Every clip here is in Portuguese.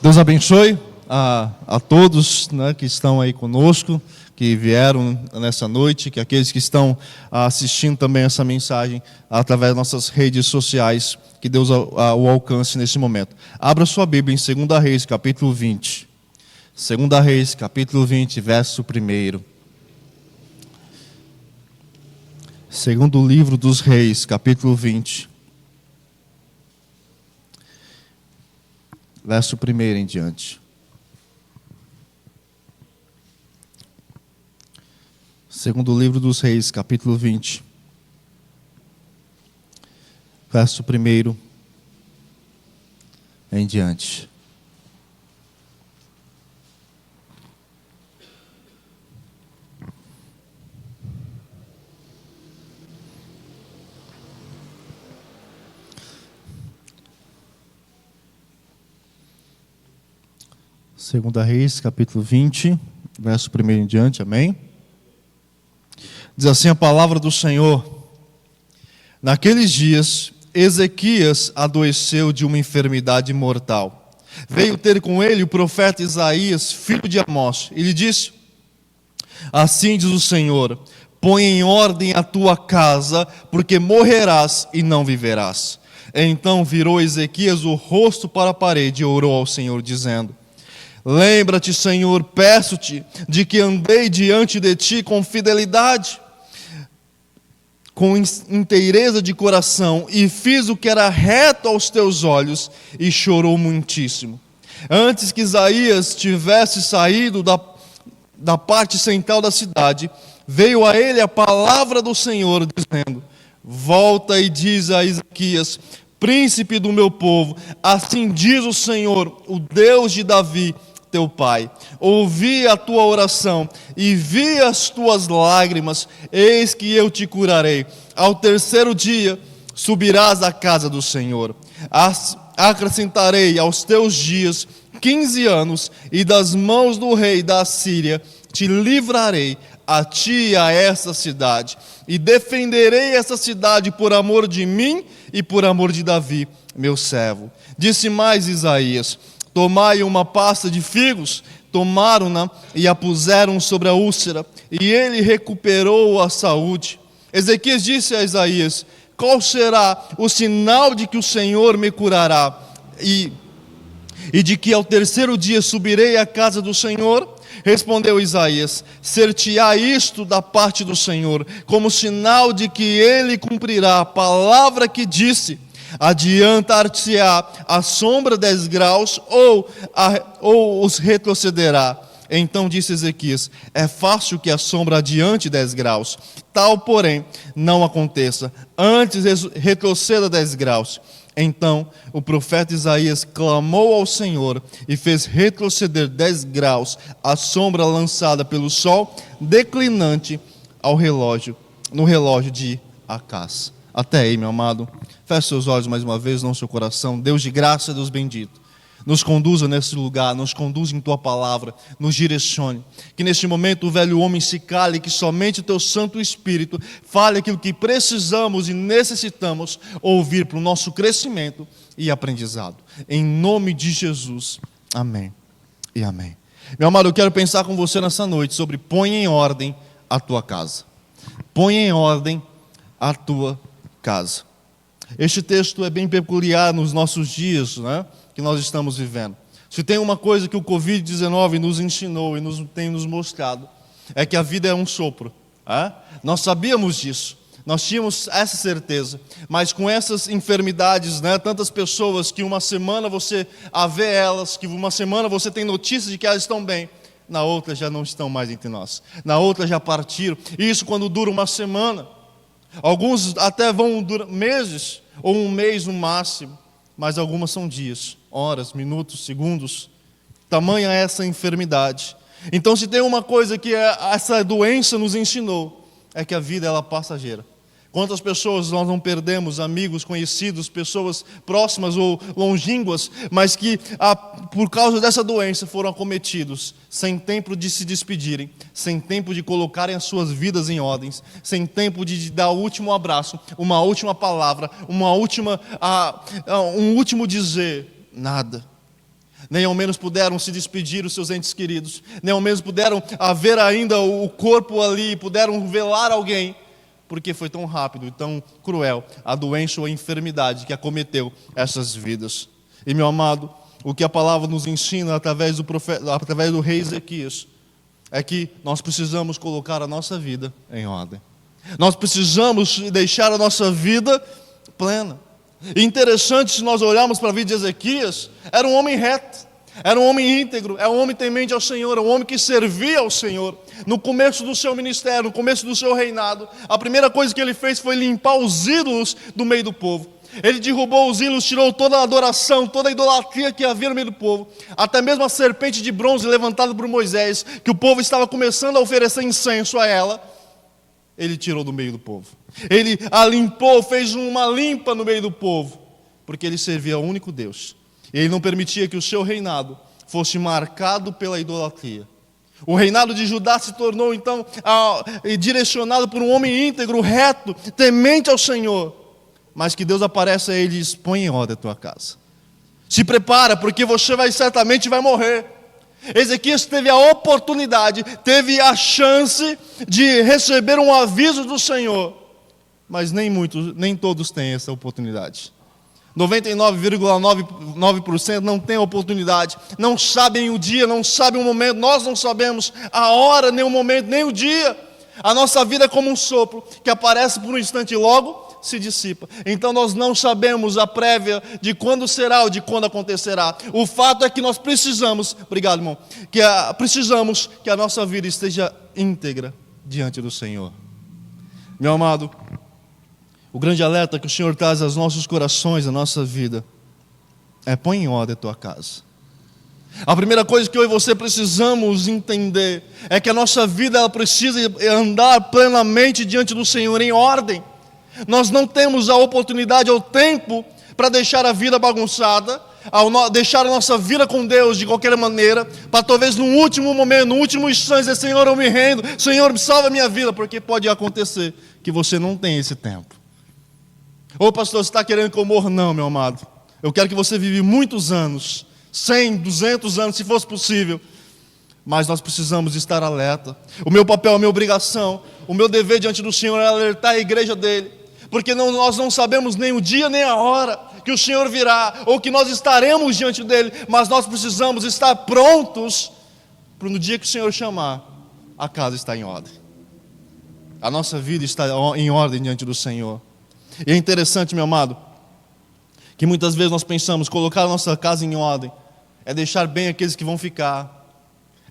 Deus abençoe a todos, né, que estão aí conosco, que vieram nessa noite, que aqueles que estão assistindo também essa mensagem através das nossas redes sociais, que Deus o alcance nesse momento. Abra sua Bíblia em 2 Reis, capítulo 20. 2 Reis, capítulo 20, verso 1. Segundo livro dos Reis, capítulo 20. Verso 1 em diante. Segundo livro dos Reis, capítulo 20. Verso 1 em diante. Segunda Reis, capítulo 20, verso 1 em diante, amém? Diz assim a palavra do Senhor: Naqueles dias, Ezequias adoeceu de uma enfermidade mortal. Veio ter com ele o profeta Isaías, filho de Amós, e lhe disse: Assim diz o Senhor, põe em ordem a tua casa, porque morrerás e não viverás. Então virou Ezequias o rosto para a parede e orou ao Senhor, dizendo: Lembra-te, Senhor, peço-te, de que andei diante de ti com fidelidade, com inteireza de coração, e fiz o que era reto aos teus olhos, e chorou muitíssimo. Antes que Isaías tivesse saído da parte central da cidade, veio a ele a palavra do Senhor, dizendo: Volta e diz a Ezequias, príncipe do meu povo, assim diz o Senhor, o Deus de Davi, teu pai: ouvi a tua oração e vi as tuas lágrimas, eis que eu te curarei. Ao terceiro dia subirás à casa do Senhor. Acrescentarei aos teus dias 15 anos, e das mãos do rei da Assíria te livrarei, a ti e a essa cidade, e defenderei essa cidade por amor de mim e por amor de Davi, meu servo. Disse mais Isaías: Tomai uma pasta de figos, tomaram-na e a puseram sobre a úlcera, e ele recuperou a saúde. Ezequias disse a Isaías: Qual será o sinal de que o Senhor me curará? E de que ao terceiro dia subirei à casa do Senhor? Respondeu Isaías: Ser-te-á isto da parte do Senhor, como sinal de que ele cumprirá a palavra que disse. Adiantar-te-á a sombra 10 graus, ou os retrocederá? Então disse Ezequias: É fácil que a sombra adiante 10 graus. Tal, porém, não aconteça. Antes retroceda 10 graus. Então o profeta Isaías clamou ao Senhor e fez retroceder 10 graus a sombra lançada pelo sol declinante no relógio de Acás. Até aí, meu amado. Feche seus olhos mais uma vez no seu coração. Deus de graça, Deus bendito, nos conduza nesse lugar, nos conduza em Tua palavra, nos direcione. Que neste momento o velho homem se cale, que somente o Teu Santo Espírito fale aquilo que precisamos e necessitamos ouvir para o nosso crescimento e aprendizado. Em nome de Jesus, amém e amém. Meu amado, eu quero pensar com você nessa noite sobre põe em ordem a tua casa. Põe em ordem a tua casa. Este texto é bem peculiar nos nossos dias, né, que nós estamos vivendo. Se tem uma coisa que o Covid-19 nos ensinou e tem nos mostrado, é que a vida é um sopro. Nós sabíamos disso, nós tínhamos essa certeza, mas com essas enfermidades, né, tantas pessoas que uma semana você vê elas, que uma semana você tem notícias de que elas estão bem, na outra já não estão mais entre nós, na outra já partiram. Isso quando dura uma semana. Alguns até vão durar meses, ou um mês no máximo, mas algumas são dias, horas, minutos, segundos. Tamanha é essa enfermidade. Então, se tem uma coisa que essa doença nos ensinou, é que a vida ela é passageira. Quantas pessoas nós não perdemos, amigos, conhecidos, pessoas próximas ou longínquas, mas que por causa dessa doença foram acometidos, sem tempo de se despedirem, sem tempo de colocarem as suas vidas em ordens, sem tempo de dar o último abraço, uma última palavra, um último dizer, nada. Nem ao menos puderam se despedir os seus entes queridos, nem ao menos puderam haver ainda o corpo ali, puderam velar alguém, porque foi tão rápido e tão cruel a doença ou a enfermidade que acometeu essas vidas. E meu amado, o que a palavra nos ensina através do rei Ezequias, é que nós precisamos colocar a nossa vida em ordem. Nós precisamos deixar a nossa vida plena. E interessante, se nós olharmos para a vida de Ezequias, era um homem reto, era um homem íntegro, era um homem temente ao Senhor, era um homem que servia ao Senhor. No começo do seu ministério, no começo do seu reinado, a primeira coisa que ele fez foi limpar os ídolos do meio do povo. Ele derrubou os ídolos, tirou toda a adoração, toda a idolatria que havia no meio do povo. Até mesmo a serpente de bronze levantada por Moisés, que o povo estava começando a oferecer incenso a ela, ele tirou do meio do povo. Ele a limpou, fez uma limpa no meio do povo, porque ele servia ao único Deus. Ele não permitia que o seu reinado fosse marcado pela idolatria. O reinado de Judá se tornou então direcionado por um homem íntegro, reto, temente ao Senhor. Mas que Deus aparece a ele e diz: põe em ordem a tua casa. Se prepara, porque você certamente vai morrer. Ezequias teve a oportunidade, teve a chance de receber um aviso do Senhor, mas nem todos têm essa oportunidade. 99,9% não tem a oportunidade, não sabem o dia, não sabem o momento. Nós não sabemos a hora, nem o momento, nem o dia. A nossa vida é como um sopro que aparece por um instante e logo se dissipa. Então nós não sabemos a prévia de quando será ou de quando acontecerá. O fato é que nós precisamos, obrigado irmão, precisamos que a nossa vida esteja íntegra diante do Senhor. Meu amado, o grande alerta que o Senhor traz aos nossos corações, à nossa vida, é: põe em ordem a tua casa. A primeira coisa que eu e você precisamos entender é que a nossa vida ela precisa andar plenamente diante do Senhor, em ordem. Nós não temos a oportunidade ou tempo para deixar a vida bagunçada, deixar a nossa vida com Deus de qualquer maneira, para talvez no último momento, no último instante, dizer: Senhor, eu me rendo, Senhor, salva a minha vida, porque pode acontecer que você não tem esse tempo. Ô pastor, você está querendo que eu morra? Não, meu amado. Eu quero que você vive muitos anos, 100, 200 anos, se fosse possível. Mas nós precisamos estar alerta. O meu papel, a minha obrigação, o meu dever diante do Senhor é alertar a igreja dele. Porque nós não sabemos nem o dia nem a hora que o Senhor virá, ou que nós estaremos diante dele. Mas nós precisamos estar prontos para no dia que o Senhor chamar, a casa está em ordem. A nossa vida está em ordem diante do Senhor. E é interessante, meu amado, que muitas vezes nós pensamos: colocar a nossa casa em ordem é deixar bem aqueles que vão ficar,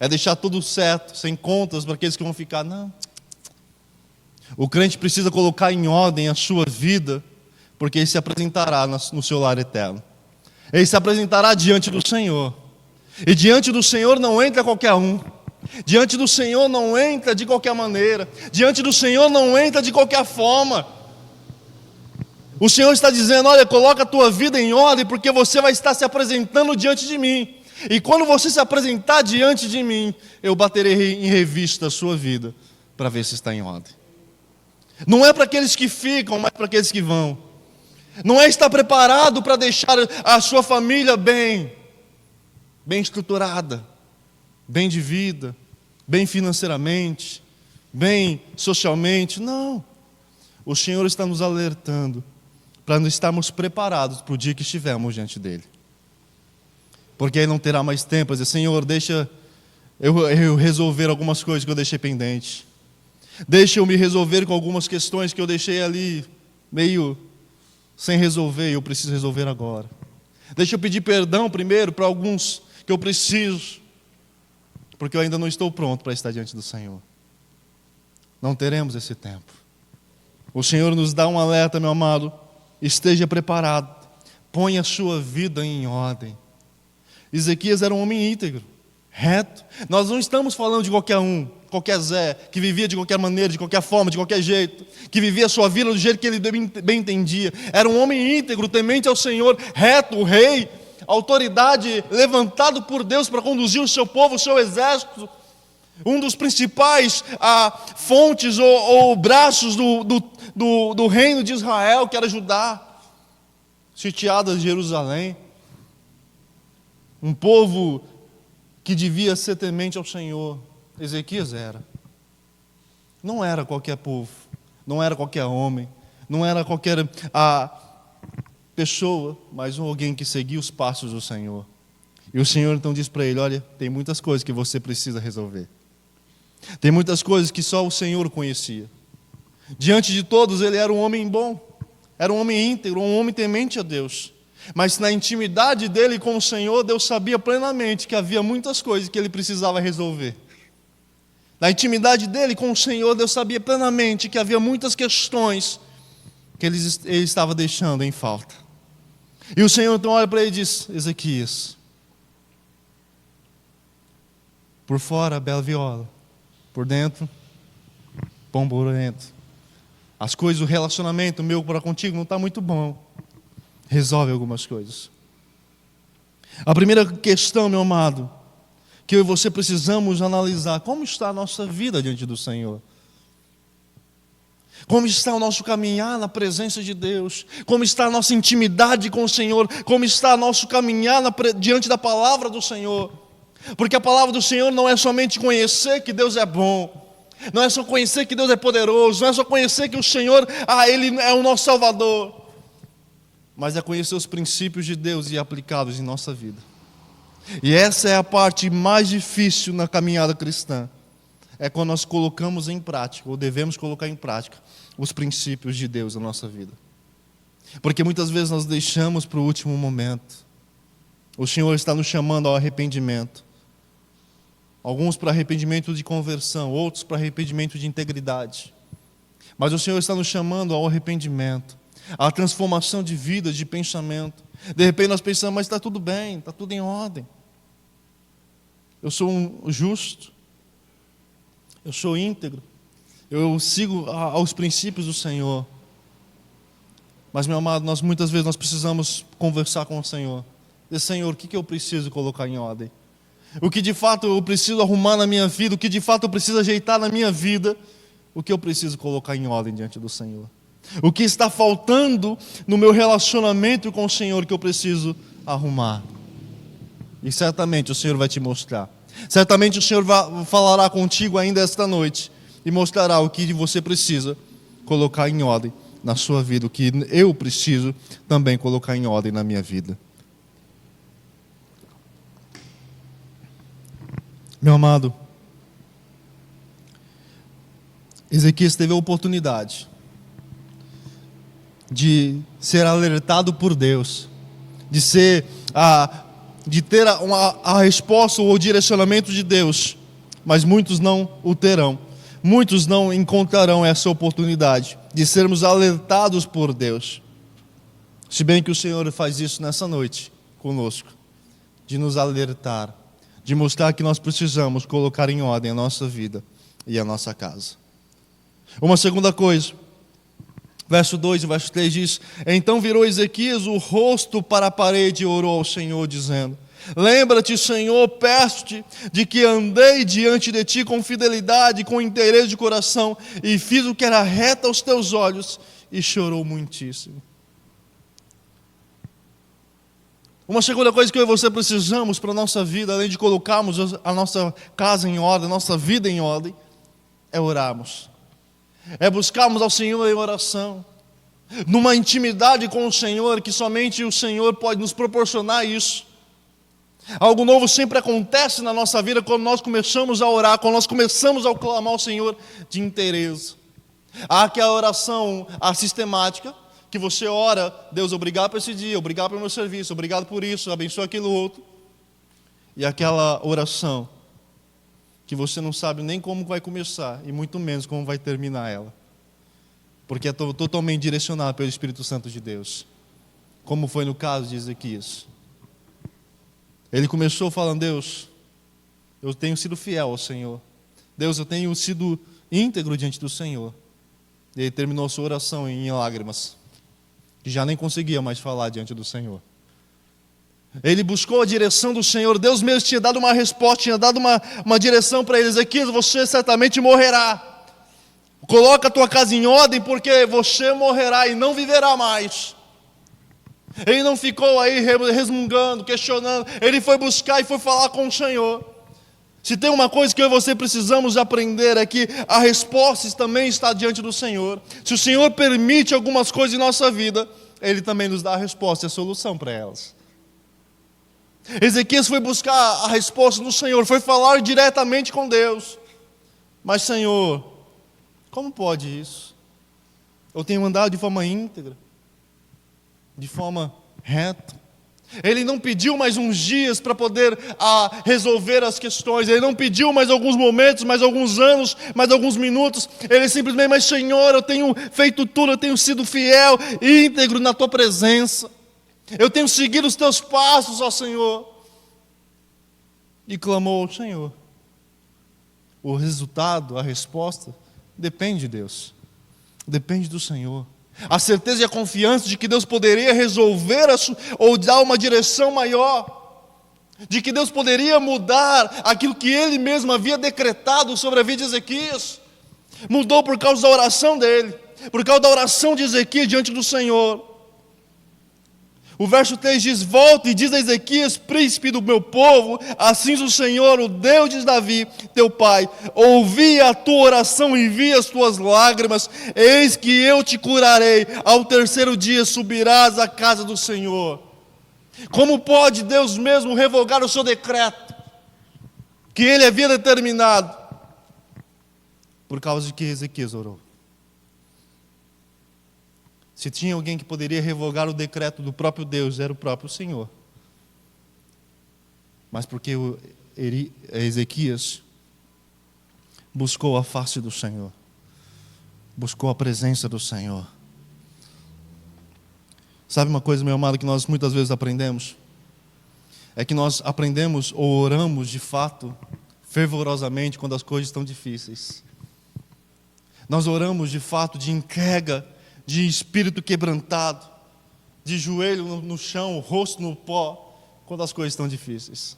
é deixar tudo certo, sem contas para aqueles que vão ficar. Não. O crente precisa colocar em ordem a sua vida, porque ele se apresentará no seu lar eterno. Ele se apresentará diante do Senhor. E diante do Senhor não entra qualquer um. Diante do Senhor não entra de qualquer maneira. Diante do Senhor não entra de qualquer forma. O Senhor está dizendo: olha, coloca a tua vida em ordem, porque você vai estar se apresentando diante de mim. E quando você se apresentar diante de mim, eu baterei em revista a sua vida, para ver se está em ordem. Não é para aqueles que ficam, mas para aqueles que vão. Não é estar preparado para deixar a sua família bem estruturada, bem de vida, bem financeiramente, bem socialmente. Não. O Senhor está nos alertando para nós estarmos preparados para o dia que estivermos diante dele. Porque aí não terá mais tempo a dizer: Senhor, deixa eu resolver algumas coisas que eu deixei pendente. Deixa eu me resolver com algumas questões que eu deixei ali meio sem resolver e eu preciso resolver agora. Deixa eu pedir perdão primeiro para alguns que eu preciso, porque eu ainda não estou pronto para estar diante do Senhor. Não teremos esse tempo. O Senhor nos dá um alerta, meu amado: esteja preparado, ponha a sua vida em ordem. Ezequias era um homem íntegro, reto. Nós não estamos falando de qualquer um, qualquer Zé, que vivia de qualquer maneira, de qualquer forma, de qualquer jeito, que vivia a sua vida do jeito que ele bem entendia. Era um homem íntegro, temente ao Senhor, reto, o rei, autoridade levantado por Deus para conduzir o seu povo, o seu exército. Um dos principais fontes ou braços do reino de Israel, que era Judá, sitiada de Jerusalém. Um povo que devia ser temente ao Senhor. Ezequias era. Não era qualquer povo, não era qualquer homem, não era qualquer pessoa, mas alguém que seguia os passos do Senhor. E o Senhor então diz para ele: olha, tem muitas coisas que você precisa resolver. Tem muitas coisas que só o Senhor conhecia. Diante de todos ele era um homem bom, era um homem íntegro, um homem temente a Deus. Mas na intimidade dele com o Senhor, Deus sabia plenamente que havia muitas coisas que ele precisava resolver. Na intimidade dele com o Senhor, Deus sabia plenamente que havia muitas questões que ele estava deixando em falta. E o Senhor então olha para ele e diz: Ezequias, por fora, bela viola, por dentro, pão bororento. As coisas, o relacionamento meu para contigo não está muito bom. Resolve algumas coisas. A primeira questão, meu amado, que eu e você precisamos analisar: como está a nossa vida diante do Senhor? Como está o nosso caminhar na presença de Deus? Como está a nossa intimidade com o Senhor? Como está o nosso caminhar diante da palavra do Senhor? Porque a palavra do Senhor não é somente conhecer que Deus é bom, não é só conhecer que Deus é poderoso, não é só conhecer que o Senhor, Ele é o nosso Salvador, mas é conhecer os princípios de Deus e aplicá-los em nossa vida. E essa é a parte mais difícil na caminhada cristã. É quando nós colocamos em prática, ou devemos colocar em prática, os princípios de Deus na nossa vida. Porque muitas vezes nós deixamos para o último momento. O Senhor está nos chamando ao arrependimento. Alguns para arrependimento de conversão, outros para arrependimento de integridade. Mas o Senhor está nos chamando ao arrependimento, à transformação de vida, de pensamento. De repente nós pensamos: mas está tudo bem, está tudo em ordem. Eu sou um justo, eu sou íntegro, eu sigo aos princípios do Senhor. Mas, meu amado, muitas vezes nós precisamos conversar com o Senhor. Dizer: Senhor, o que eu preciso colocar em ordem? O que de fato eu preciso arrumar na minha vida? O que de fato eu preciso ajeitar na minha vida? O que eu preciso colocar em ordem diante do Senhor? O que está faltando no meu relacionamento com o Senhor que eu preciso arrumar? E certamente o Senhor vai te mostrar. Certamente o Senhor falará contigo ainda esta noite e mostrará o que você precisa colocar em ordem na sua vida, o que eu preciso também colocar em ordem na minha vida. Meu amado, Ezequias teve a oportunidade de ser alertado por Deus, de ter a resposta ou o direcionamento de Deus, mas muitos não o terão, muitos não encontrarão essa oportunidade de sermos alertados por Deus. Se bem que o Senhor faz isso nessa noite conosco, de nos alertar, de mostrar que nós precisamos colocar em ordem a nossa vida e a nossa casa. Uma segunda coisa, verso 2 e verso 3 diz: então virou Ezequias o rosto para a parede e orou ao Senhor, dizendo: lembra-te, Senhor, peço-te, de que andei diante de ti com fidelidade, com interesse de coração, e fiz o que era reto aos teus olhos, e chorou muitíssimo. Uma segunda coisa que eu e você precisamos para a nossa vida, além de colocarmos a nossa casa em ordem, a nossa vida em ordem, é orarmos. É buscarmos ao Senhor em oração, numa intimidade com o Senhor, que somente o Senhor pode nos proporcionar isso. Algo novo sempre acontece na nossa vida quando nós começamos a orar, quando nós começamos a clamar ao Senhor de interesse. Há aqui a oração, a sistemática, que você ora: Deus, obrigado por esse dia, obrigado pelo meu serviço, obrigado por isso, abençoa aquilo outro. E aquela oração que você não sabe nem como vai começar e muito menos como vai terminar ela, porque é totalmente direcionada pelo Espírito Santo de Deus, como foi no caso de Ezequias. Ele começou falando: Deus, eu tenho sido fiel ao Senhor, Deus, eu tenho sido íntegro diante do Senhor. E ele terminou sua oração em lágrimas, que já nem conseguia mais falar diante do Senhor. Ele buscou a direção do Senhor. Deus mesmo tinha dado uma resposta, tinha dado uma direção para ele: Ezequias, você certamente morrerá. Coloca a tua casa em ordem, porque você morrerá e não viverá mais. Ele não ficou aí resmungando, questionando. Ele foi buscar e foi falar com o Senhor. Se tem uma coisa que eu e você precisamos aprender é que a resposta também está diante do Senhor. Se o Senhor permite algumas coisas em nossa vida, Ele também nos dá a resposta e a solução para elas. Ezequias foi buscar a resposta do Senhor, foi falar diretamente com Deus. Mas Senhor, como pode isso? Eu tenho andado de forma íntegra, de forma reta. Ele não pediu mais uns dias para poder resolver as questões. Ele não pediu mais alguns momentos, mais alguns anos, mais alguns minutos. Ele simplesmente, mas Senhor, eu tenho feito tudo, eu tenho sido fiel, íntegro na Tua presença. Eu tenho seguido os Teus passos, ó Senhor. E clamou ao Senhor. O resultado, a resposta, depende de Deus. Depende do Senhor. A certeza e a confiança de que Deus poderia resolver ou dar uma direção maior, de que Deus poderia mudar aquilo que Ele mesmo havia decretado sobre a vida de Ezequias, mudou por causa da oração dele, por causa da oração de Ezequias diante do Senhor. O verso 3 diz: volta e diz a Ezequias, príncipe do meu povo, assim diz o Senhor, o Deus de Davi, teu pai, ouvi a tua oração e vi as tuas lágrimas, eis que eu te curarei, ao terceiro dia subirás à casa do Senhor. Como pode Deus mesmo revogar o seu decreto, que Ele havia determinado? Por causa de que Ezequias orou. Se tinha alguém que poderia revogar o decreto do próprio Deus, era o próprio Senhor. Mas porque Ezequias buscou a face do Senhor, buscou a presença do Senhor. Sabe uma coisa, meu amado, que nós muitas vezes aprendemos? É que nós aprendemos ou oramos de fato, fervorosamente, quando as coisas estão difíceis. Nós oramos de fato de entrega, de espírito quebrantado, de joelho no chão, rosto no pó, quando as coisas estão difíceis.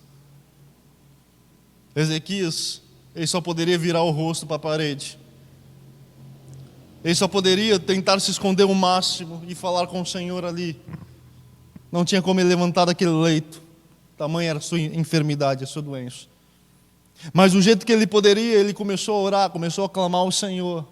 Ezequias, ele só poderia virar o rosto para a parede. Ele só poderia tentar se esconder o máximo e falar com o Senhor ali. Não tinha como ele levantar daquele leito. Tamanha era a sua enfermidade, a sua doença. Mas do jeito que ele poderia, ele começou a orar, começou a clamar ao Senhor.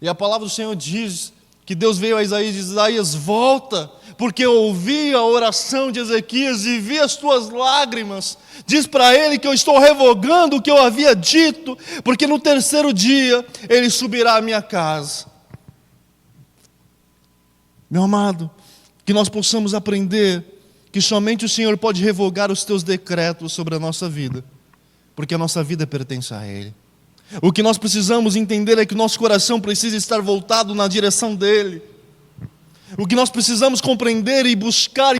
E a palavra do Senhor diz que Deus veio a Isaías e diz: Isaías, volta, porque eu ouvi a oração de Ezequias e vi as tuas lágrimas. Diz para ele que eu estou revogando o que eu havia dito, porque no terceiro dia ele subirá à minha casa. Meu amado, que nós possamos aprender que somente o Senhor pode revogar os teus decretos sobre a nossa vida, porque a nossa vida pertence a Ele. O que nós precisamos entender é que o nosso coração precisa estar voltado na direção dEle. O que nós precisamos compreender e buscar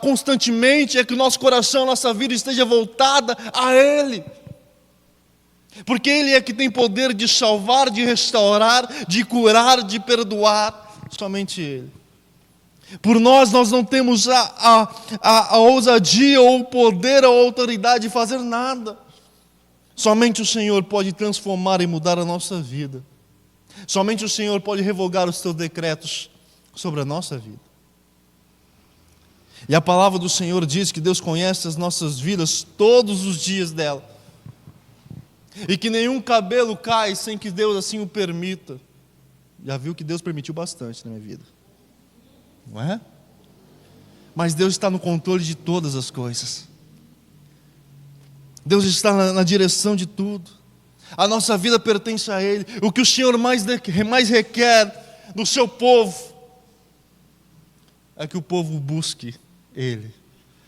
constantemente é que o nosso coração, a nossa vida esteja voltada a Ele. Porque Ele é que tem poder de salvar, de restaurar, de curar, de perdoar. Somente Ele. Por nós não temos a ousadia ou o poder ou a autoridade de fazer nada. Somente o Senhor pode transformar e mudar a nossa vida. Somente o Senhor pode revogar os teus decretos sobre a nossa vida. E a palavra do Senhor diz que Deus conhece as nossas vidas todos os dias dela. E que nenhum cabelo cai sem que Deus assim o permita. Já viu que Deus permitiu bastante na minha vida, não é? Mas Deus está no controle de todas as coisas. Deus está na direção de tudo. A nossa vida pertence a Ele. O que o Senhor mais requer do seu povo é que o povo busque Ele,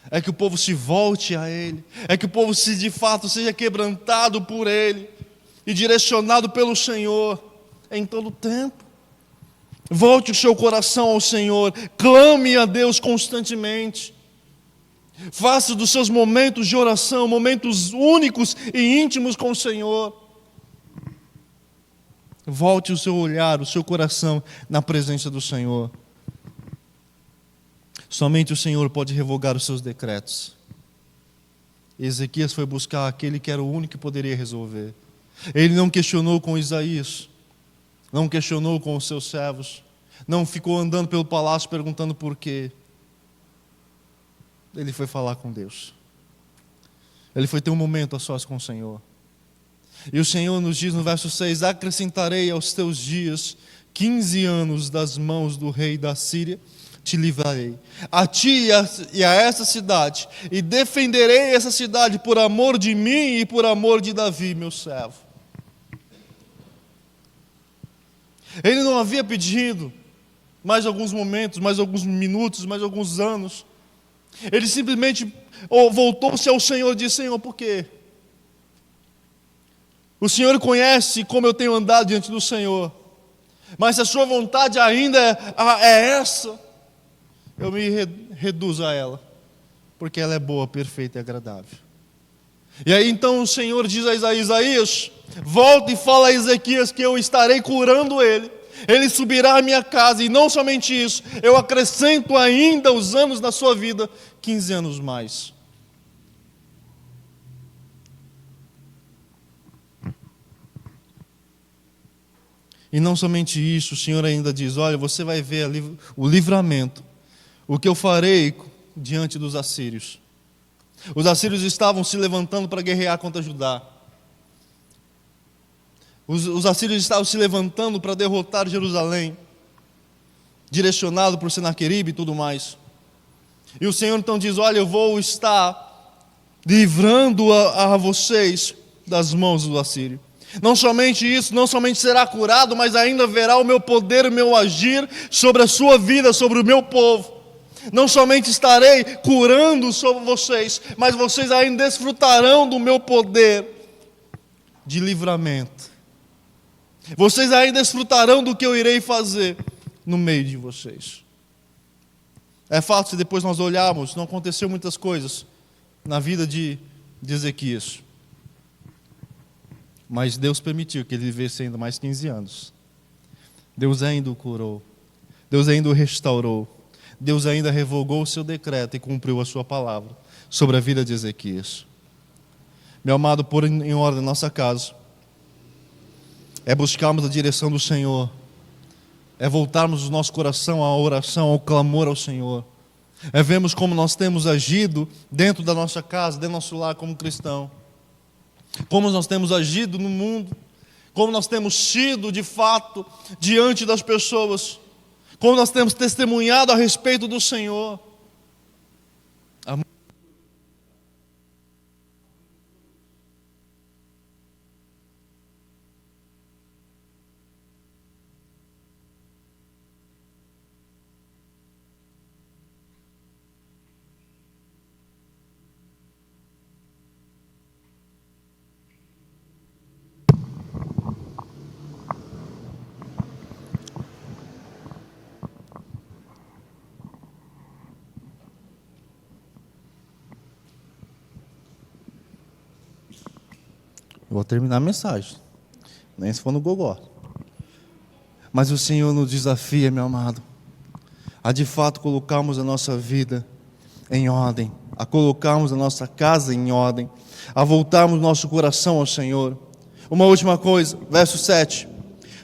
é que o povo se volte a Ele, é que o povo de fato seja quebrantado por Ele e direcionado pelo Senhor em todo o tempo. Volte o seu coração ao Senhor, clame a Deus constantemente. Faça dos seus momentos de oração momentos únicos e íntimos com o Senhor. Volte o seu olhar, o seu coração na presença do Senhor. Somente o Senhor pode revogar os seus decretos. Ezequias foi buscar aquele que era o único que poderia resolver. Ele não questionou com Isaías, não questionou com os seus servos, não ficou andando pelo palácio perguntando por quê. ele foi falar com Deus. Ele foi ter um momento a sós com o Senhor. E o Senhor nos diz no verso 6: acrescentarei aos teus dias 15 anos das mãos do rei da Síria, te livrarei, a ti e a essa cidade, e defenderei essa cidade por amor de mim e por amor de Davi, meu servo. Ele não havia pedido mais alguns momentos, mais alguns minutos, mais alguns anos. Ele simplesmente voltou-se ao Senhor e disse: Senhor, por quê? O Senhor conhece como eu tenho andado diante do Senhor, mas se a sua vontade ainda é essa, eu me reduzo a ela, porque ela é boa, perfeita e agradável. E aí então o Senhor diz a Isaías: volta e fala a Ezequias que eu estarei curando ele. Ele subirá à minha casa, e não somente isso, eu acrescento ainda os anos da sua vida, 15 anos mais. E não somente isso, o Senhor ainda diz: olha, você vai ver o livramento, o que eu farei diante dos assírios. Os assírios estavam se levantando para guerrear contra Judá. Os assírios estavam se levantando para derrotar Jerusalém, direcionado por Senaqueribe e tudo mais. E o Senhor então diz: olha, eu vou estar livrando a vocês das mãos do assírio. Não somente isso, não somente será curado, mas ainda verá o meu poder, o meu agir sobre a sua vida, sobre o meu povo. Não somente estarei curando sobre vocês, mas vocês ainda desfrutarão do meu poder de livramento. Vocês ainda desfrutarão do que eu irei fazer no meio de vocês. É fato, se depois nós olharmos, não aconteceu muitas coisas na vida de Ezequias. Mas Deus permitiu que ele vivesse ainda mais 15 anos. Deus ainda o curou. Deus ainda o restaurou. Deus ainda revogou o seu decreto e cumpriu a sua palavra sobre a vida de Ezequias. Meu amado, pôr em ordem a nossa casa é buscarmos a direção do Senhor, é voltarmos o nosso coração à oração, ao clamor ao Senhor, é vermos como nós temos agido dentro da nossa casa, dentro do nosso lar como cristão, como nós temos agido no mundo, como nós temos sido de fato diante das pessoas, como nós temos testemunhado a respeito do Senhor. Eu vou terminar a mensagem, nem se for no gogó. Mas o Senhor nos desafia, meu amado, a de fato colocarmos a nossa vida em ordem, a colocarmos a nossa casa em ordem, a voltarmos nosso coração ao Senhor. Uma última coisa, verso 7.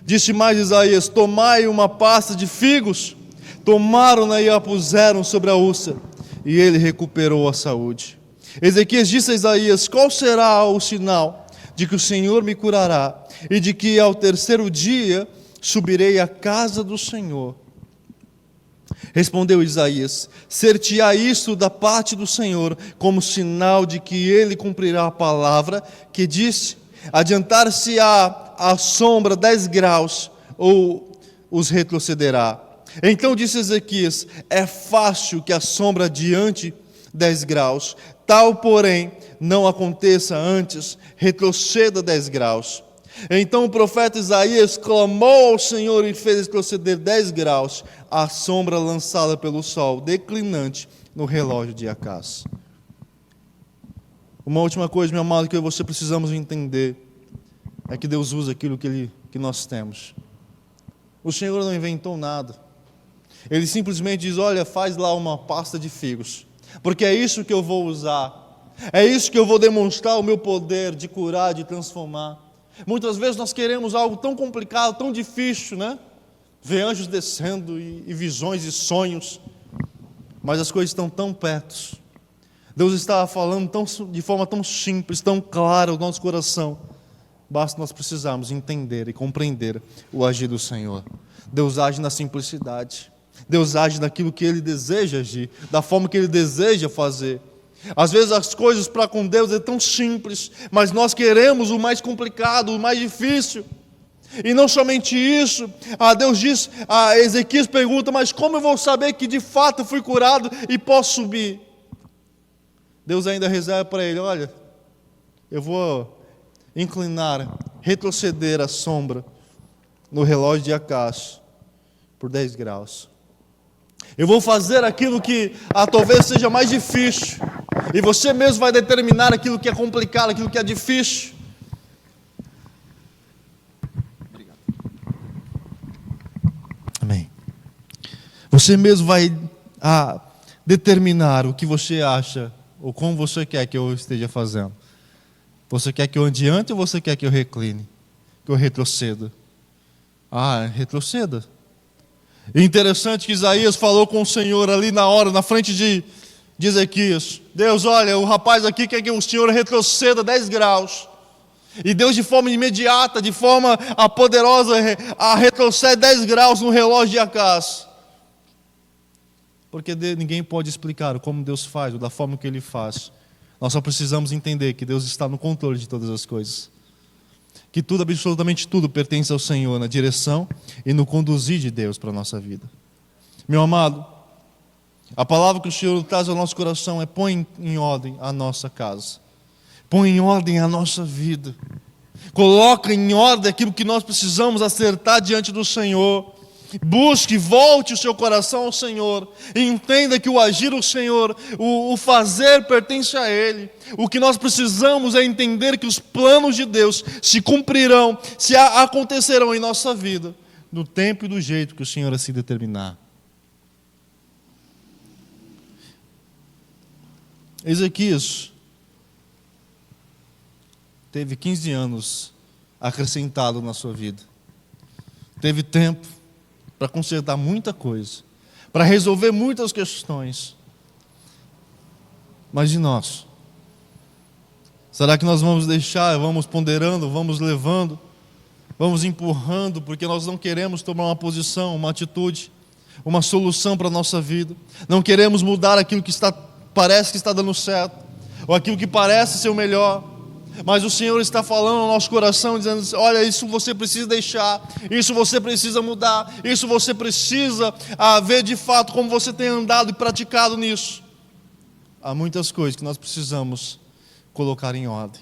Disse mais Isaías: tomai uma pasta de figos. Tomaram-na e a puseram sobre a úlcera, e ele recuperou a saúde. Ezequias disse a Isaías: qual será o sinal de que o Senhor me curará, e de que ao terceiro dia subirei à casa do Senhor? Respondeu Isaías: ser-te-á isto da parte do Senhor, como sinal de que ele cumprirá a palavra que disse: adiantar-se-á a sombra 10 graus, ou os retrocederá. Então disse Ezequias: é fácil que a sombra adiante 10 graus, tal porém não aconteça, antes retroceda 10 graus. Então o profeta Isaías clamou ao Senhor e fez retroceder 10 graus a sombra lançada pelo sol declinante no relógio de Acás. Uma última coisa, meu amado, que eu e você precisamos entender é que Deus usa aquilo que nós temos. O Senhor não inventou nada. Ele simplesmente diz: olha, faz lá uma pasta de figos, porque é isso que eu vou usar. É isso que eu vou demonstrar o meu poder de curar, de transformar. Muitas vezes nós queremos algo tão complicado, tão difícil, né? Ver anjos descendo e visões e sonhos. Mas as coisas estão tão perto. Deus estava falando de forma tão simples, tão clara ao nosso coração. Basta nós precisarmos entender e compreender o agir do Senhor. Deus age na simplicidade. Deus age naquilo que Ele deseja agir, da forma que Ele deseja fazer. Às vezes as coisas para com Deus é tão simples, mas nós queremos o mais complicado, o mais difícil. E não somente isso, Deus diz, Ezequias pergunta, mas como eu vou saber que de fato fui curado e posso subir? Deus ainda reserva para ele, olha, eu vou inclinar, retroceder a sombra no relógio de Acás por 10 graus. Eu vou fazer aquilo que talvez seja mais difícil, e você mesmo vai determinar aquilo que é complicado, aquilo que é difícil. Obrigado. Amém. Você mesmo vai determinar o que você acha, ou como você quer que eu esteja fazendo. Você quer que eu adiante ou você quer que eu recline? Que eu retroceda? Retroceda. É interessante que Isaías falou com o Senhor ali na hora, na frente de Ezequias. Deus, olha, o rapaz aqui quer que o Senhor retroceda 10 graus. E Deus, de forma imediata, de forma poderosa, retrocede 10 graus no relógio de Acás. Porque ninguém pode explicar como Deus faz, ou da forma que Ele faz. Nós só precisamos entender que Deus está no controle de todas as coisas. Que tudo, absolutamente tudo, pertence ao Senhor, na direção e no conduzir de Deus para a nossa vida. Meu amado, a palavra que o Senhor traz ao nosso coração é: põe em ordem a nossa casa. Põe em ordem a nossa vida. Coloca em ordem aquilo que nós precisamos acertar diante do Senhor. Busque, volte o seu coração ao Senhor, e entenda que o agir do Senhor, o fazer pertence a Ele. O que nós precisamos é entender que os planos de Deus se cumprirão, se acontecerão em nossa vida, no tempo e do jeito que o Senhor assim determinar. Ezequias teve 15 anos acrescentado na sua vida. Teve tempo para consertar muita coisa, para resolver muitas questões. Mas e nós? Será que nós vamos deixar, vamos ponderando, vamos levando, vamos empurrando, porque nós não queremos tomar uma posição, uma atitude, uma solução para a nossa vida? Não queremos mudar aquilo que parece que está dando certo, ou aquilo que parece ser o melhor. Mas o Senhor está falando ao nosso coração, dizendo: olha, isso você precisa deixar, isso você precisa mudar, isso você precisa ver de fato como você tem andado e praticado nisso. Há muitas coisas que nós precisamos colocar em ordem.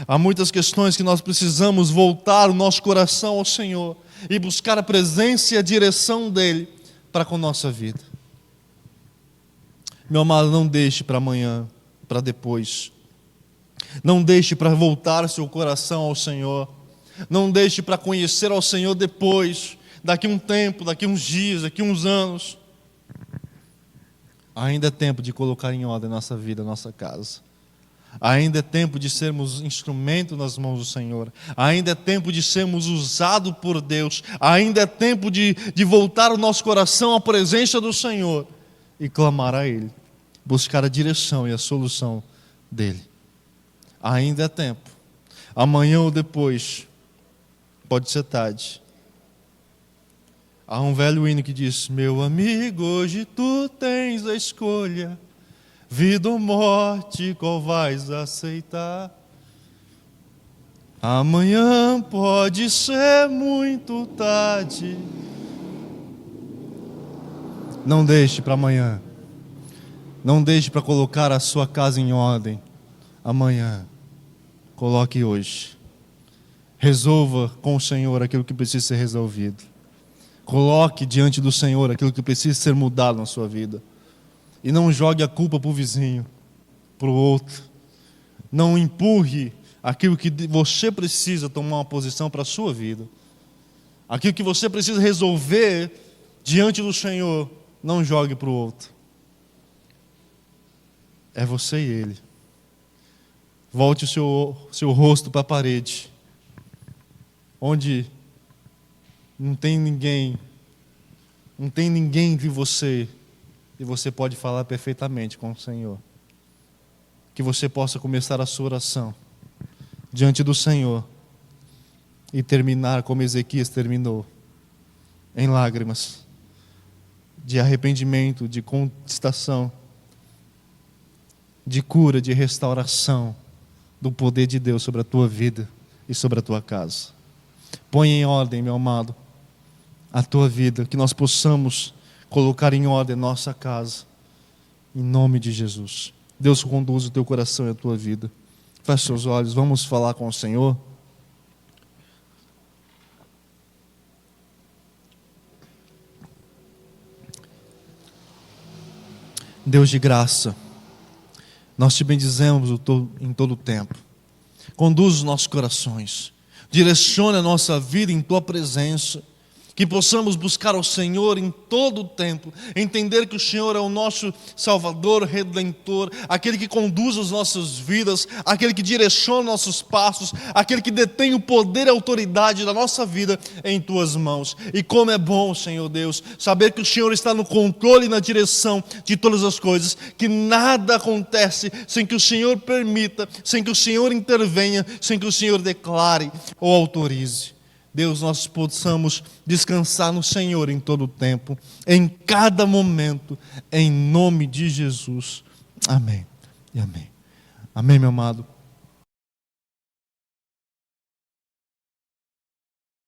Há muitas questões que nós precisamos voltar o nosso coração ao Senhor e buscar a presença e a direção dEle para com a nossa vida. Meu amado, não deixe para amanhã, para depois. Não deixe para voltar seu coração ao Senhor. Não deixe para conhecer ao Senhor depois, daqui um tempo, daqui uns dias, daqui uns anos. Ainda é tempo de colocar em ordem a nossa vida, a nossa casa. Ainda é tempo de sermos instrumento nas mãos do Senhor. Ainda é tempo de sermos usados por Deus. Ainda é tempo de voltar o nosso coração à presença do Senhor e clamar a Ele, buscar a direção e a solução dEle. Ainda é tempo. Amanhã ou depois, pode ser tarde. Há um velho hino que diz: meu amigo, hoje tu tens a escolha, vida ou morte, qual vais aceitar? Amanhã pode ser muito tarde. Não deixe para amanhã. Não deixe para colocar a sua casa em ordem amanhã. Coloque hoje. Resolva com o Senhor aquilo que precisa ser resolvido. Coloque diante do Senhor aquilo que precisa ser mudado na sua vida. E não jogue a culpa para o vizinho, para o outro. Não empurre aquilo que você precisa tomar uma posição para a sua vida. Aquilo que você precisa resolver diante do Senhor, não jogue para o outro. É você e Ele. Volte o seu rosto para a parede, onde não tem ninguém entre você, e você pode falar perfeitamente com o Senhor. que você possa começar a sua oração diante do Senhor e terminar como Ezequias terminou, em lágrimas, de arrependimento, de contestação, de cura, de restauração do poder de Deus sobre a tua vida e sobre a tua casa. Põe em ordem, meu amado, a tua vida, que nós possamos colocar em ordem nossa casa, em nome de Jesus. Deus conduz o teu coração e a tua vida. Feche seus olhos, vamos falar com o Senhor. Deus de graça, nós te bendizemos em todo o tempo. Conduz os nossos corações, direciona a nossa vida em tua presença, que possamos buscar o Senhor em todo o tempo, entender que o Senhor é o nosso Salvador, Redentor, aquele que conduz as nossas vidas, aquele que direciona nossos passos, aquele que detém o poder e a autoridade da nossa vida em tuas mãos. E como é bom, Senhor Deus, saber que o Senhor está no controle e na direção de todas as coisas, que nada acontece sem que o Senhor permita, sem que o Senhor intervenha, sem que o Senhor declare ou autorize. Deus, nós possamos descansar no Senhor em todo o tempo, em cada momento, em nome de Jesus. Amém e amém. Amém, meu amado.